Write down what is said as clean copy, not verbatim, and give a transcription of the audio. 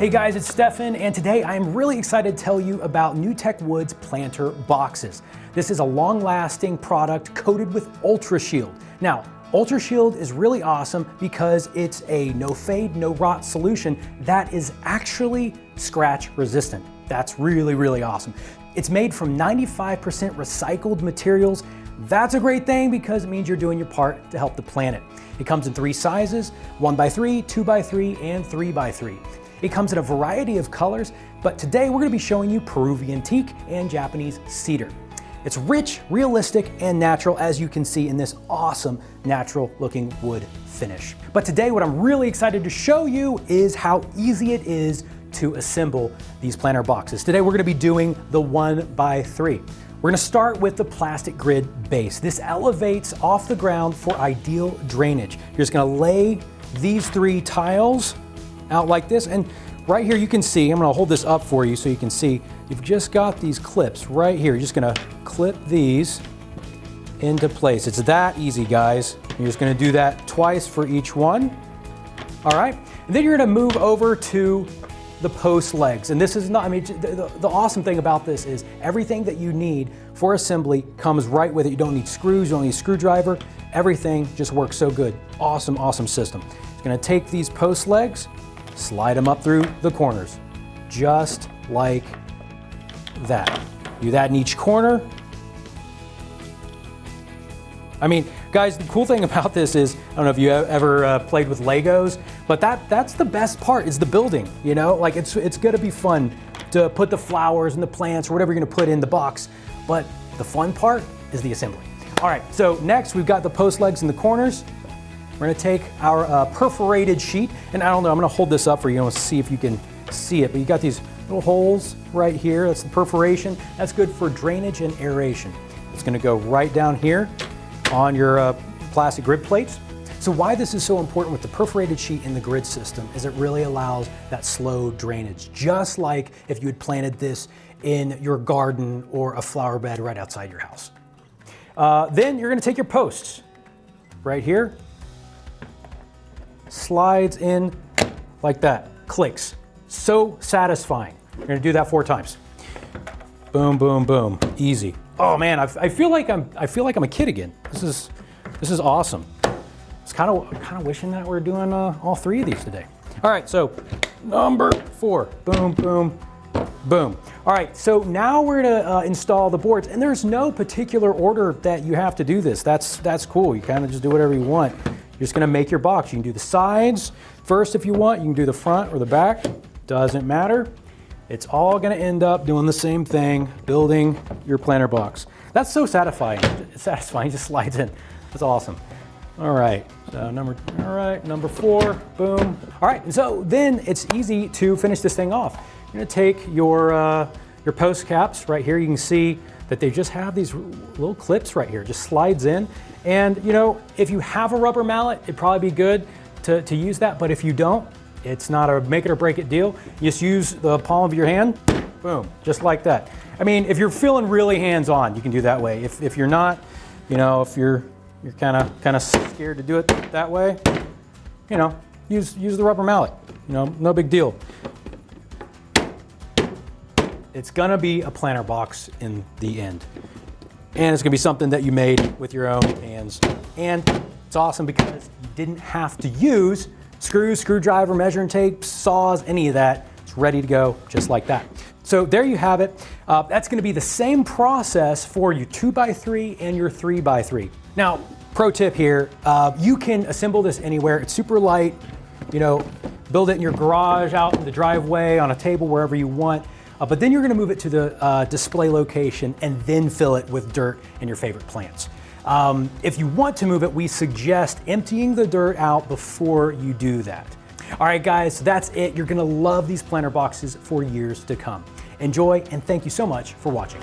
Hey guys, it's Stefan, and today I'm really excited to tell you about NewTechWood's planter boxes. This is a long-lasting product coated with Ultra Shield. Now, Ultra Shield is really awesome because it's a no fade, no rot solution that is actually scratch resistant. That's really, really awesome. It's made from 95% recycled materials. That's a great thing because it means you're doing your part to help the planet. It comes in 3 sizes, 1x3, 2x3, and 3x3. It comes in a variety of colors, but today we're going to be showing you Peruvian teak and Japanese cedar. It's rich, realistic, and natural, as you can see in this awesome natural looking wood finish. But today what I'm really excited to show you is how easy it is to assemble these planter boxes. Today we're going to be doing the 1x3. We're going to start with the plastic grid base. This elevates off the ground for ideal drainage. You're just going to lay these 3 tiles out like this, and right here you can see, I'm going to hold this up for you so you can see, you've just got these clips right here. You're just going to clip these into place. It's that easy, guys. You're just going to do that twice for each one. All right, and then you're going to move over to the post legs. And this is not, I mean, the awesome thing about this is everything that you need for assembly comes right with it. You don't need screws, you don't need a screwdriver. Everything just works so good. Awesome, awesome system. It's going to take these post legs, slide them up through the corners, just like that. Do that in each corner. I mean, guys, the cool thing about this is, I don't know if you ever played with Legos, but that's the best part, is the building, you know? Like, it's gonna be fun to put the flowers and the plants or whatever you're gonna put in the box, but the fun part is the assembly. All right, so next we've got the post legs in the corners. We're gonna take our perforated sheet, and I don't know, I'm gonna hold this up for you and see if you can see it, but you got these little holes right here. That's the perforation. That's good for drainage and aeration. It's gonna go right down here on your plastic grid plates. So why this is so important with the perforated sheet in the grid system is it really allows that slow drainage, just like if you had planted this in your garden or a flower bed right outside your house. Then you're gonna take your posts right here, slides in like that, clicks. So satisfying. You're gonna do that 4 times. Boom, boom, boom, easy. Oh man, I feel like I'm a kid again. This is awesome. It's kind of wishing that we're doing all 3 of these today. All right, so number 4, boom, boom, boom. All right, so now we're gonna install the boards, and there's no particular order that you have to do this. That's cool. You kind of just do whatever you want. You're just gonna make your box. You can do the sides first if you want. You can do the front or the back. Doesn't matter. It's all gonna end up doing the same thing, building your planter box. That's so satisfying. It's satisfying, it just slides in. That's awesome. All right, so number 4, boom. All right, so then it's easy to finish this thing off. You're gonna take your post caps right here. You can see that they just have these little clips right here, just slides in. And you know, if you have a rubber mallet, it'd probably be good to use that, but if you don't, it's not a make it or break it deal. You just use the palm of your hand, boom, just like that. I mean, if you're feeling really hands-on, you can do that way. If you're not, you know, if you're kind of scared to do it that way, you know, use the rubber mallet. You know, no big deal. It's gonna be a planter box in the end. And it's gonna be something that you made with your own hands. And it's awesome because you didn't have to use screws, screwdriver, measuring tape, saws, any of that. It's ready to go just like that. So there you have it. That's gonna be the same process for your 2x3 and your 3x3. Now, pro tip here, you can assemble this anywhere. It's super light, you know, build it in your garage, out in the driveway, on a table, wherever you want. But then you're gonna move it to the display location and then fill it with dirt and your favorite plants. If you want to move it, we suggest emptying the dirt out before you do that. All right, guys, so that's it. You're gonna love these planter boxes for years to come. Enjoy, and thank you so much for watching.